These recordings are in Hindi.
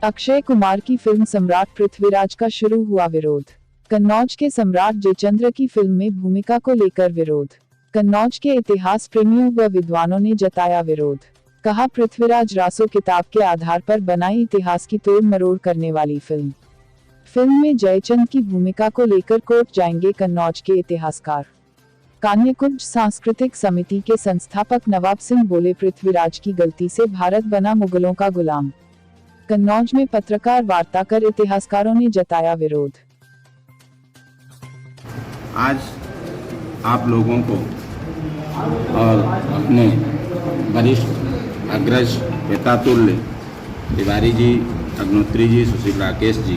अक्षय कुमार की फिल्म सम्राट पृथ्वीराज का शुरू हुआ विरोध। कन्नौज के सम्राट जयचंद्र की फिल्म में भूमिका को लेकर विरोध। कन्नौज के इतिहास प्रेमियों व विद्वानों ने जताया विरोध। कहा, पृथ्वीराज रासो किताब के आधार पर बनाई इतिहास की तोड़ मरोड़ करने वाली फिल्म में जयचंद की भूमिका को लेकर कोर्ट जाएंगे कन्नौज के इतिहासकार। कान्यकुब्ज सांस्कृतिक समिति के संस्थापक नवाब सिंह बोले, पृथ्वीराज की गलती से भारत बना मुगलों का गुलाम। कन्नौज में पत्रकार वार्ता कर इतिहासकारों ने जताया विरोध। आज आप लोगों को और अपने वरिष्ठ अग्रज पितातुल्य तिवारी जी, अग्नोत्री जी, सुशील राकेश जी,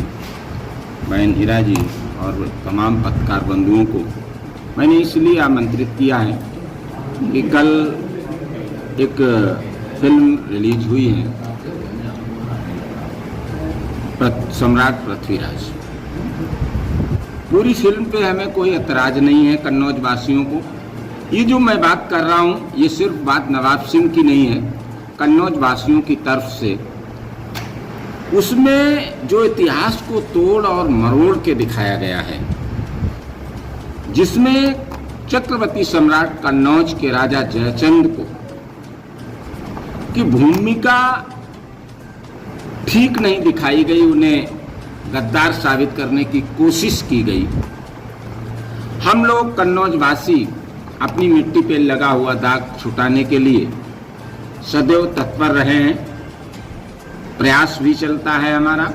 बहन हीरा जी और तमाम पत्रकार बंधुओं को मैंने इसलिए आमंत्रित किया है कि कल एक फिल्म रिलीज हुई है, सम्राट पृथ्वीराज। पूरी फिल्म पे हमें कोई एतराज नहीं है कन्नौज वासियों को। ये जो मैं बात कर रहा हूँ, ये सिर्फ बात नवाब सिंह की नहीं है, कन्नौज वासियों की तरफ से। उसमें जो इतिहास को तोड़ और मरोड़ के दिखाया गया है, जिसमें चक्रवर्ती सम्राट कन्नौज के राजा जयचंद को की भूमिका ठीक नहीं दिखाई गई, उन्हें गद्दार साबित करने की कोशिश की गई। हम लोग कन्नौज वासी अपनी मिट्टी पे लगा हुआ दाग छुटाने के लिए सदैव तत्पर रहे हैं। प्रयास भी चलता है हमारा,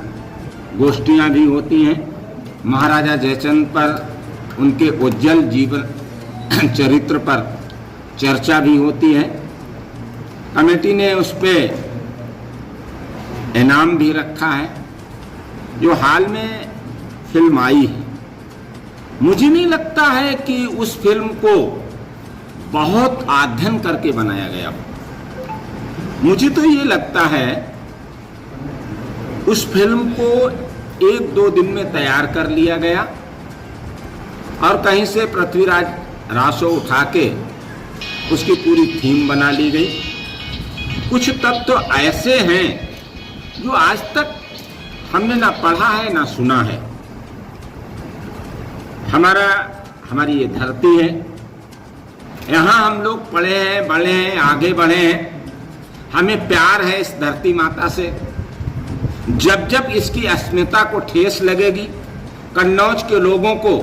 गोष्ठियां भी होती हैं। महाराजा जयचंद पर, उनके उज्जवल जीवन चरित्र पर चर्चा भी होती है। कमेटी ने उस पर इनाम भी रखा है। जो हाल में फिल्म आई है, मुझे नहीं लगता है कि उस फिल्म को बहुत अध्ययन करके बनाया गया। मुझे तो ये लगता है उस फिल्म को 1-2 दिन में तैयार कर लिया गया और कहीं से पृथ्वीराज रासो उठा के उसकी पूरी थीम बना ली गई। कुछ तत्व तो ऐसे हैं जो आज तक हमने ना पढ़ा है ना सुना है। हमारी ये धरती है, यहाँ हम लोग पढ़े हैं, बढ़े हैं, आगे बढ़े हैं। हमें प्यार है इस धरती माता से। जब जब इसकी अस्मिता को ठेस लगेगी, कन्नौज के लोगों को,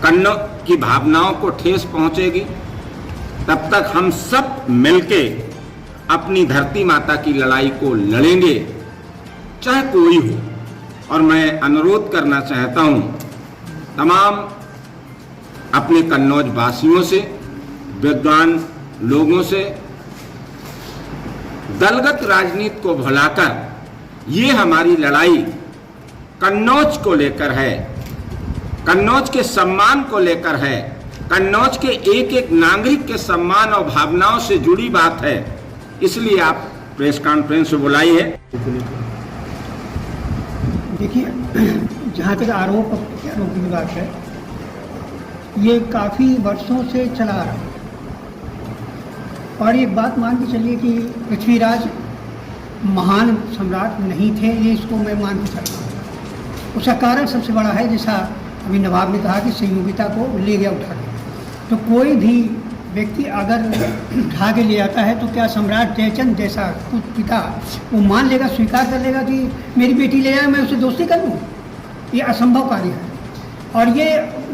कन्नौज की भावनाओं को ठेस पहुंचेगी, तब तक हम सब मिलके अपनी धरती माता की लड़ाई को लड़ेंगे, चाहे कोई हो। और मैं अनुरोध करना चाहता हूं तमाम अपने कन्नौज वासियों से, विद्वान लोगों से, दलगत राजनीति को भुलाकर ये हमारी लड़ाई कन्नौज को लेकर है, कन्नौज के सम्मान को लेकर है, कन्नौज के एक एक नागरिक के सम्मान और भावनाओं से जुड़ी बात है। इसलिए आप प्रेस कॉन्फ्रेंस बुलाई है। देखिए, जहाँ तक आरोप की बात है, ये काफ़ी वर्षों से चला आ रहा है। और ये बात मान के चलिए कि पृथ्वीराज महान सम्राट नहीं थे, ये इसको मैं मान के चल रहा हूँ। उसका कारण सबसे बड़ा है, जैसा अभी नवाब ने कहा कि संयोगिता को ले गया उठा के। तो कोई भी व्यक्ति अगर उठा के ले आता है तो क्या सम्राट जयचंद जैसा कुछ पिता वो मान लेगा, स्वीकार कर लेगा कि मेरी बेटी ले जाए, मैं उससे दोस्ती कर लूँ? ये असंभव कार्य है। और ये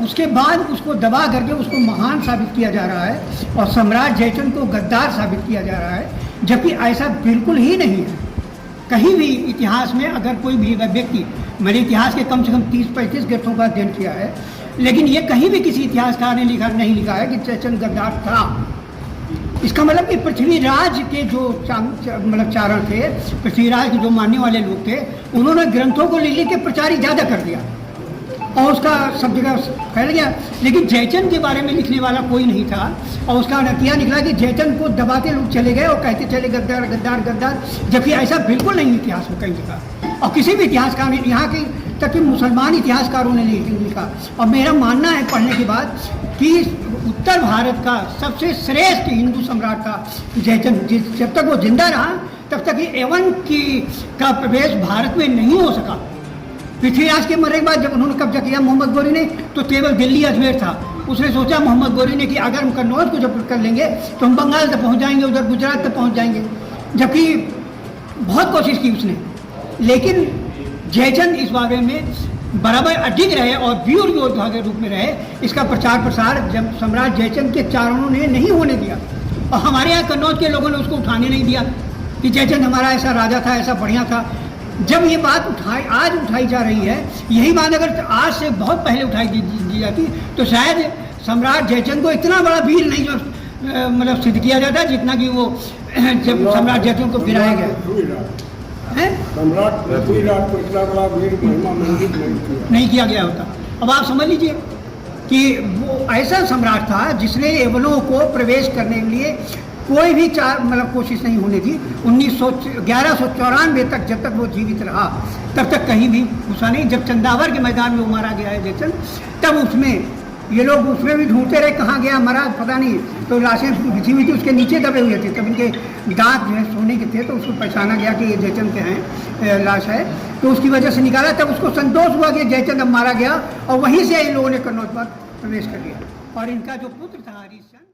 उसके बाद उसको दबा करके उसको महान साबित किया जा रहा है और सम्राट जयचंद को गद्दार साबित किया जा रहा है, जबकि ऐसा बिल्कुल ही नहीं है। कहीं भी इतिहास में अगर कोई भी व्यक्ति, मैंने इतिहास के कम से कम 30-35 ग्रंथों का अध्ययन किया है, लेकिन ये कहीं भी किसी इतिहासकार ने नहीं लिखा है कि जयचंद गद्दार था। इसका मतलब कि पृथ्वीराज के जो चारण थे, पृथ्वीराज के जो मानने वाले लोग थे, उन्होंने ग्रंथों को लिख के प्रचार ज़्यादा कर दिया और उसका सब जगह फैल गया। लेकिन जयचंद के बारे में लिखने वाला कोई नहीं था और उसका नतीजा निकला कि जयचंद को दबाते लोग चले गए और कहते चले गद्दार गद्दार गद्दार, जबकि ऐसा बिल्कुल नहीं इतिहास में कहीं लिखा। और किसी भी इतिहासकार ने, यहाँ की तक कि मुसलमान इतिहासकारों ने लिखा। और मेरा मानना है पढ़ने के बाद कि उत्तर भारत का सबसे श्रेष्ठ हिंदू सम्राट था जयचंद। जब तक वो जिंदा रहा तब तक ये एवन का प्रवेश भारत में नहीं हो सका। पृथ्वीराज के मरने के बाद जब उन्होंने कब्जा किया मोहम्मद गोरी ने, तो केवल दिल्ली अजमेर था। उसने सोचा मोहम्मद गोरी ने कि अगर हम कन्नौज को जब कर लेंगे तो हम बंगाल तक पहुंच जाएंगे, उधर गुजरात तक पहुंच जाएंगे। जबकि बहुत कोशिश की उसने, लेकिन जयचंद इस बारे में बराबर अडिग रहे और वीर योद्धा के रूप में रहे। इसका प्रचार प्रसार जब सम्राट जयचंद के चारणों ने नहीं होने दिया, और हमारे यहाँ कन्नौज के लोगों ने उसको उठाने नहीं दिया कि जयचंद हमारा ऐसा राजा था, ऐसा बढ़िया था। जब ये बात आज उठाई जा रही है, यही बात अगर आज से बहुत पहले उठाई दी जाती तो शायद सम्राट जयचंद को इतना बड़ा वीर नहीं मतलब सिद्ध किया जाता जितना कि वो जब सम्राट जयचंद को गिराया गया है, सम्राट पृथ्वीराज को इतना बड़ा वीर महिमा मंडित नहीं किया गया होता। अब आप समझ लीजिए कि वो ऐसा सम्राट था जिसने यवनों को प्रवेश करने के लिए कोई भी मतलब कोशिश नहीं होने दी। 1194 तक जब तक वो जीवित रहा तब तक कहीं भी घुसा नहीं। जब चंदावर के मैदान में वो मारा गया है जयचंद, तब उसमें ये लोग उसमें भी ढूंढते रहे कहाँ गया मरा पता नहीं, तो लाशें बिछी हुई थी उसके नीचे दबे हुए थे। तब इनके दांत जो है सोने के थे, तो उसको पहचाना गया कि ये जयचंद के हैं लाश है, तो उसकी वजह से निकाला। तब उसको संतोष हुआ कि जयचंद अब मारा गया, और वहीं से इन लोगों ने कन्नौज पर प्रवेश कर लिया। और इनका जो पुत्र था हरीश चंद्र